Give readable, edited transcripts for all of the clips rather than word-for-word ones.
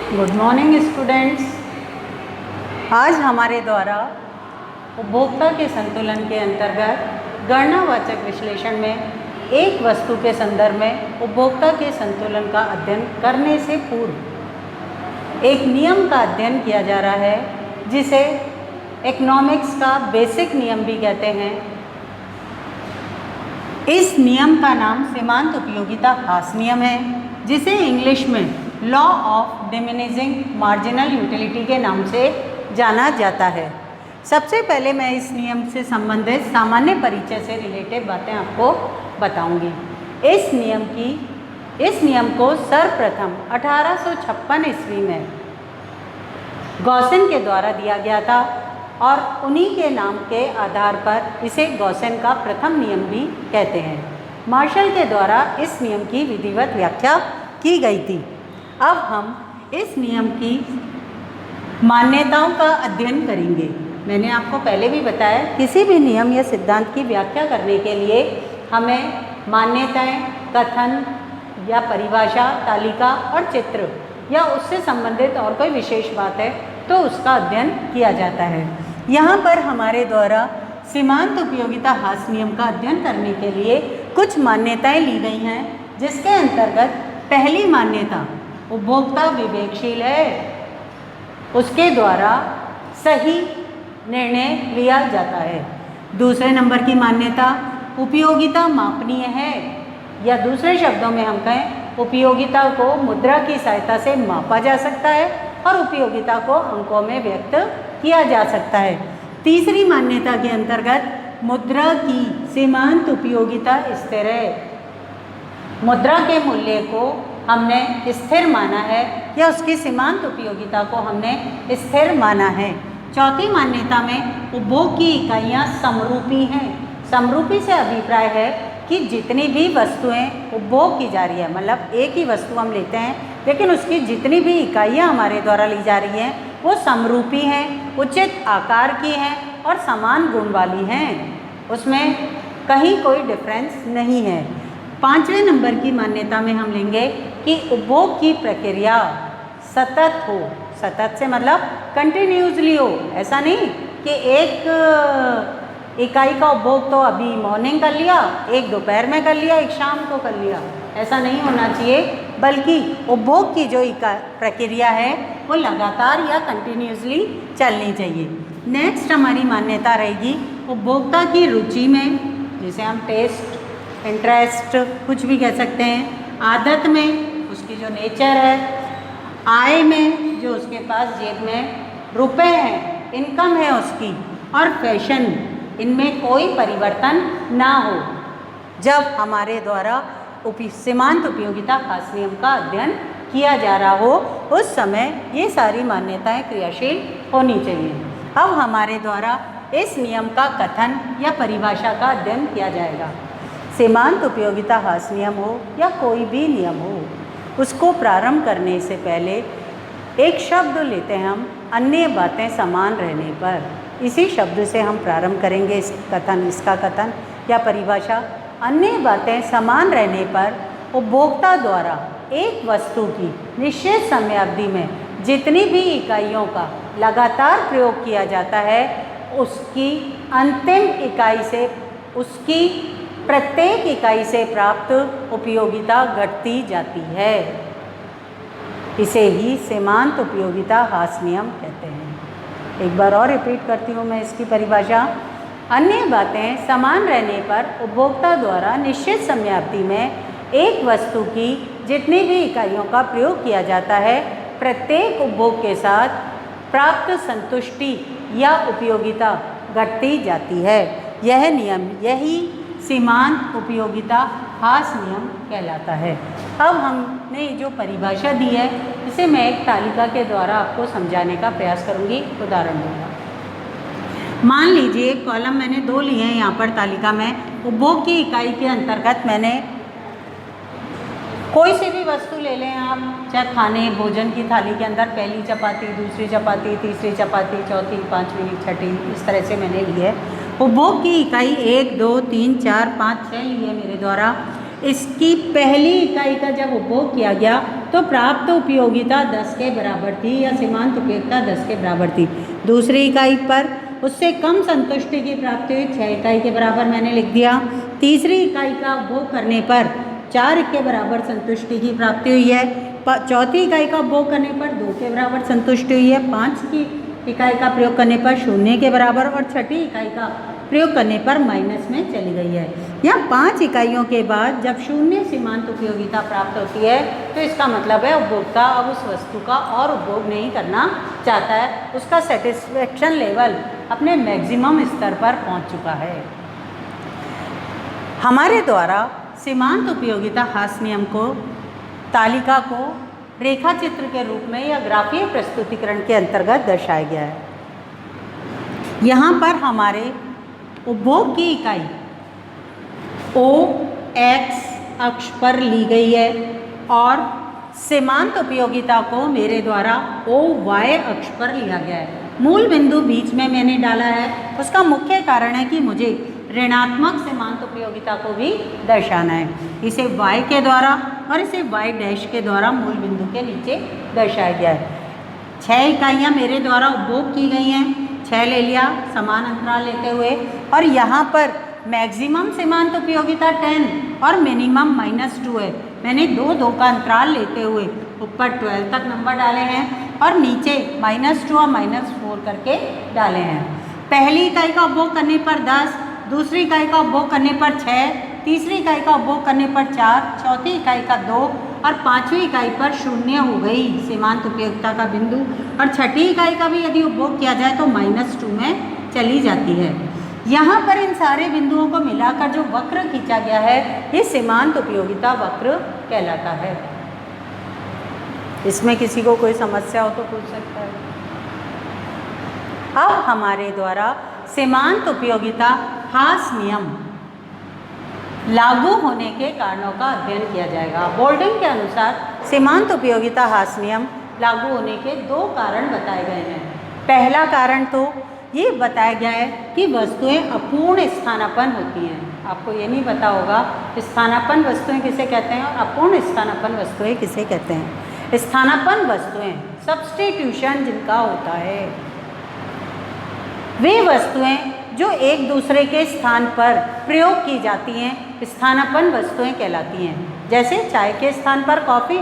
Good morning students. आज हमारे द्वारा उपभोक्ता के संतुलन के अंतर्गत गणनावाचक विश्लेषण में एक वस्तु के संदर्भ में उपभोक्ता के संतुलन का अध्ययन करने से पूर्व एक नियम का अध्ययन किया जा रहा है, जिसे इकोनॉमिक्स का बेसिक नियम भी कहते हैं। इस नियम का नाम सीमांत उपयोगिता ह्रास नियम है, जिसे इंग्लिश में law of diminishing marginal utility के नाम से जाना जाता है। सबसे पहले मैं इस नियम से संबंधित सामान्य परिचय से रिलेटेड बातें आपको बताऊंगी। इस नियम को सर्वप्रथम 1856 ईस्वी में गॉसेन के द्वारा दिया गया था और उन्हीं के नाम के आधार पर इसे गॉसेन का प्रथम नियम भी कहते हैं। मार्शल के द्वारा इस नियम की विधिवत व्याख्या की गई थी। अब हम इस नियम की मान्यताओं का अध्ययन करेंगे। मैंने आपको पहले भी बताया, किसी भी नियम या सिद्धांत की व्याख्या करने के लिए हमें मान्यताएं, कथन या परिभाषा, तालिका और चित्र या उससे संबंधित और कोई विशेष बात है तो उसका अध्ययन किया जाता है। यहाँ पर हमारे द्वारा सीमांत उपयोगिता ह्रास नियम का अध्ययन करने के लिए कुछ मान्यताएं ली गई हैं, जिसके अंतर्गत पहली मान्यता उपभोक्ता विवेकशील है, उसके द्वारा सही निर्णय लिया जाता है। दूसरे नंबर की मान्यता उपयोगिता मापनीय है, या दूसरे शब्दों में हम कहें उपयोगिता को मुद्रा की सहायता से मापा जा सकता है और उपयोगिता को अंकों में व्यक्त किया जा सकता है। तीसरी मान्यता के अंतर्गत मुद्रा की सीमांत उपयोगिता स्थिर है, मुद्रा के मूल्य को हमने स्थिर माना है या उसकी सीमांत उपयोगिता को हमने स्थिर माना है। चौथी मान्यता में उपभोग की इकाइयाँ समरूपी हैं। समरूपी से अभिप्राय है कि जितनी भी वस्तुएं उपभोग की जा रही है, मतलब एक ही वस्तु हम लेते हैं लेकिन उसकी जितनी भी इकाइयाँ हमारे द्वारा ली जा रही हैं वो समरूपी हैं, उचित आकार की हैं और समान गुण वाली हैं, उसमें कहीं कोई डिफरेंस नहीं है। पांचवें नंबर की मान्यता में हम लेंगे कि उपभोग की प्रक्रिया सतत हो। सतत से मतलब कंटिन्यूसली हो, ऐसा नहीं कि एक इकाई का उपभोग तो अभी मॉर्निंग कर लिया, एक दोपहर में कर लिया, एक शाम को कर लिया, ऐसा नहीं होना चाहिए, बल्कि उपभोग की जो प्रक्रिया है वो लगातार या कंटिन्यूसली चलनी चाहिए। नेक्स्ट हमारी मान्यता रहेगी उपभोक्ता की रुचि में, जिसे हम टेस्ट, इंटरेस्ट कुछ भी कह सकते हैं, आदत में उसकी जो नेचर है, आय में जो उसके पास जेब में रुपए हैं, इनकम है उसकी, और फैशन, इनमें कोई परिवर्तन ना हो। जब हमारे द्वारा सीमांत उपयोगिता ह्रास नियम का अध्ययन किया जा रहा हो उस समय ये सारी मान्यताएं क्रियाशील होनी चाहिए। अब हमारे द्वारा इस नियम का कथन या परिभाषा का अध्ययन किया जाएगा। सीमांत उपयोगिता ह्रास नियम हो या कोई भी नियम हो, उसको प्रारंभ करने से पहले एक शब्द लेते हैं हम, अन्य बातें समान रहने पर। इसी शब्द से हम प्रारंभ करेंगे इसका कथन या परिभाषा। अन्य बातें समान रहने पर उपभोक्ता द्वारा एक वस्तु की निश्चित समय अवधि में जितनी भी इकाइयों का लगातार प्रयोग किया जाता है, उसकी अंतिम इकाई से, उसकी प्रत्येक इकाई से प्राप्त उपयोगिता घटती जाती है। इसे ही सीमांत उपयोगिता ह्रास नियम कहते हैं। एक बार और रिपीट करती हूँ मैं इसकी परिभाषा। अन्य बातें समान रहने पर उपभोक्ता द्वारा निश्चित समयावधि में एक वस्तु की जितनी भी इकाइयों का प्रयोग किया जाता है, प्रत्येक उपभोग के साथ प्राप्त संतुष्टि या उपयोगिता घटती जाती है। यह नियम, यही सीमांत उपयोगिता ह्रास नियम कहलाता है। अब हमने जो परिभाषा दी है इसे मैं एक तालिका के द्वारा आपको समझाने का प्रयास करूंगी, उदाहरण दूंगा। मान लीजिए कॉलम मैंने दो लिए हैं यहाँ पर तालिका में। उपभोग की इकाई के अंतर्गत मैंने कोई सी भी वस्तु ले लें आप, चाहे खाने भोजन की थाली के अंदर पहली चपाती, दूसरी चपाती, तीसरी चपाती, चौथी, पाँचवीं, छठी, इस तरह से मैंने ली है। उपभोग की इकाई 1, 2, 3, 4, 5, 6 ली है मेरे द्वारा। इसकी पहली इकाई का जब उपभोग किया गया तो तो प्राप्त उपयोगिता 10 के बराबर थी या सीमांत उपयोगिता 10 के बराबर थी। दूसरी इकाई पर उससे कम संतुष्टि की प्राप्ति हुई 6 इकाई के बराबर, मैंने लिख दिया। तीसरी इकाई का उपभोग करने पर 4 के बराबर संतुष्टि की प्राप्ति हुई है। चौथी इकाई का उपभोग करने पर 2 के बराबर संतुष्टि हुई है। 5 की इकाई का प्रयोग करने पर 0 के बराबर और छठी इकाई का प्रयोग करने पर माइनस में चली गई है। यहाँ 5 इकाइयों के बाद जब 0 सीमांत उपयोगिता प्राप्त होती है तो इसका मतलब है उपभोक्ता अब उस वस्तु का और उपभोग नहीं करना चाहता है, उसका सेटिस्फेक्शन लेवल अपने मैक्सिमम स्तर पर पहुँच चुका है। हमारे द्वारा सीमांत उपयोगिता ह्रास नियम को तालिका को रेखा चित्र के रूप में या ग्राफीय प्रस्तुतिकरण के अंतर्गत दर्शाया गया है। यहाँ पर हमारे उपभोग की इकाई ओ एक्स अक्ष पर ली गई है और सीमांत उपयोगिता को मेरे द्वारा ओ वाई अक्ष पर लिया गया है। मूल बिंदु बीच में मैंने डाला है, उसका मुख्य कारण है कि मुझे ऋणात्मक सीमांत उपयोगिता को भी दर्शाना है। इसे y के द्वारा और इसे y डैश के द्वारा मूल बिंदु के नीचे दर्शाया गया है। 6 इकाइयाँ मेरे द्वारा उपभोग की गई हैं, 6 ले लिया समान अंतराल लेते हुए, और यहाँ पर मैक्सिमम सीमांत उपयोगिता 10 और मिनिमम -2 है। मैंने 2 का अंतराल लेते हुए ऊपर 12 तक नंबर डाले हैं और नीचे -2 और -4 करके डाले हैं। पहली इकाई का उपभोग करने पर 10, दूसरी इकाई का उपभोग करने पर 6, तीसरी इकाई का उपभोग करने पर 4, चौथी इकाई का 2 और पांचवी इकाई पर 0 हो गई सीमांत उपयोगिता का बिंदु, और छठी इकाई का भी यदि उपभोग किया जाए तो -2 में चली जाती है। यहाँ पर इन सारे बिंदुओं को मिलाकर जो वक्र खींचा गया है ये सीमांत उपयोगिता वक्र कहलाता है। इसमें किसी को कोई समस्या हो तो पूछ सकता है। अब हमारे द्वारा सीमांत उपयोगिता ह्रास नियम लागू होने के कारणों का अध्ययन किया जाएगा। बोल्डिंग के अनुसार सीमांत उपयोगिता ह्रास नियम लागू होने के 2 कारण बताए गए हैं। पहला कारण तो ये बताया गया है कि वस्तुएं अपूर्ण स्थानापन्न होती हैं। आपको ये नहीं पता होगा स्थानापन्न वस्तुएं किसे कहते हैं और अपूर्ण स्थानापन्न वस्तुएं किसे कहते हैं। स्थानापन्न वस्तुएं सब्स्टिट्यूशन जिनका होता है, वे वस्तुएं जो एक दूसरे के स्थान पर प्रयोग की जाती हैं स्थानापन्न वस्तुएं कहलाती हैं। जैसे चाय के स्थान पर कॉफ़ी,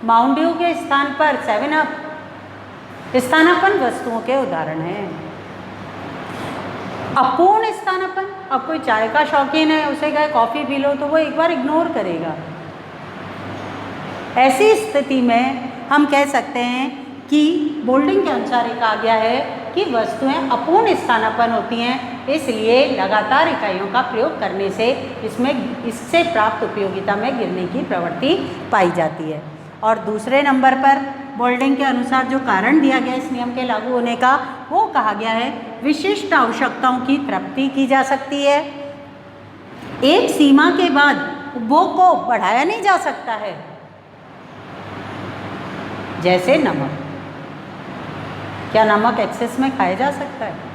माउंट ड्यू के स्थान पर 7 अप स्थानापन्न वस्तुओं के उदाहरण हैं। अपूर्ण स्थानापन्न, अब कोई चाय का शौकीन है, उसे कहे कॉफ़ी पी लो तो वो एक बार इग्नोर करेगा। ऐसी स्थिति में हम कह सकते हैं कि बोल्डिंग के अनुसार एक आ गया है कि वस्तुएं अपूर्ण स्थानापन्न होती हैं, इसलिए लगातार इकाइयों का प्रयोग करने से इससे प्राप्त उपयोगिता में गिरने की प्रवृत्ति पाई जाती है। और दूसरे नंबर पर बोल्डिंग के अनुसार जो कारण दिया गया इस नियम के लागू होने का, वो कहा गया है विशिष्ट आवश्यकताओं की तृप्ति की जा सकती है। एक सीमा के बाद उपभोग को बढ़ाया नहीं जा सकता है। जैसे नमक, क्या नमक एक्सेस में खाया जा सकता है?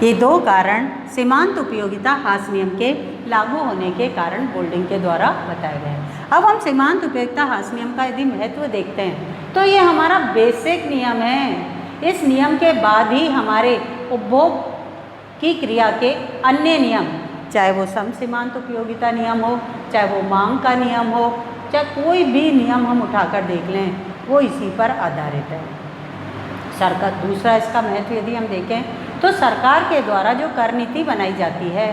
ये 2 कारण सीमांत उपयोगिता ह्रास नियम के लागू होने के कारण बोल्डिंग के द्वारा बताए गए हैं। अब हम सीमांत उपयोगिता ह्रास नियम का यदि महत्व देखते हैं तो ये हमारा बेसिक नियम है। इस नियम के बाद ही हमारे उपभोग की क्रिया के अन्य नियम, चाहे वो सम सीमांत उपयोगिता नियम हो, चाहे वो मांग का नियम हो, चाहे कोई भी नियम हम उठाकर देख लें, वो इसी पर आधारित है। सरकार, दूसरा इसका महत्व यदि हम देखें तो सरकार के द्वारा जो कर नीति बनाई जाती है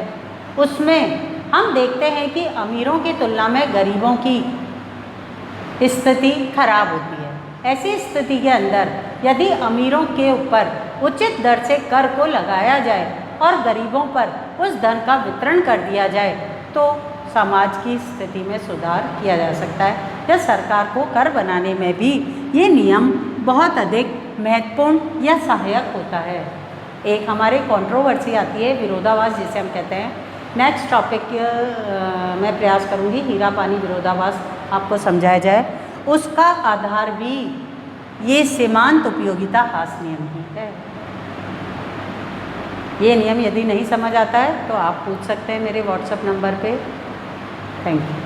उसमें हम देखते हैं कि अमीरों की तुलना में गरीबों की स्थिति खराब होती है। ऐसी स्थिति के अंदर यदि अमीरों के ऊपर उचित दर से कर को लगाया जाए और गरीबों पर उस धन का वितरण कर दिया जाए तो समाज की स्थिति में सुधार किया जा सकता है। या सरकार को कर बनाने में भी ये नियम बहुत अधिक महत्वपूर्ण या सहायक होता है। एक हमारे कंट्रोवर्सी आती है विरोधाभास जिसे हम कहते हैं। नेक्स्ट टॉपिक मैं प्रयास करूँगी हीरा पानी विरोधाभास आपको समझाया जाए। उसका आधार भी ये सीमांत उपयोगिता ह्रास नियम ही है। ये नियम यदि नहीं समझ आता है तो आप पूछ सकते हैं मेरे व्हाट्सएप नंबर पे। Thank you.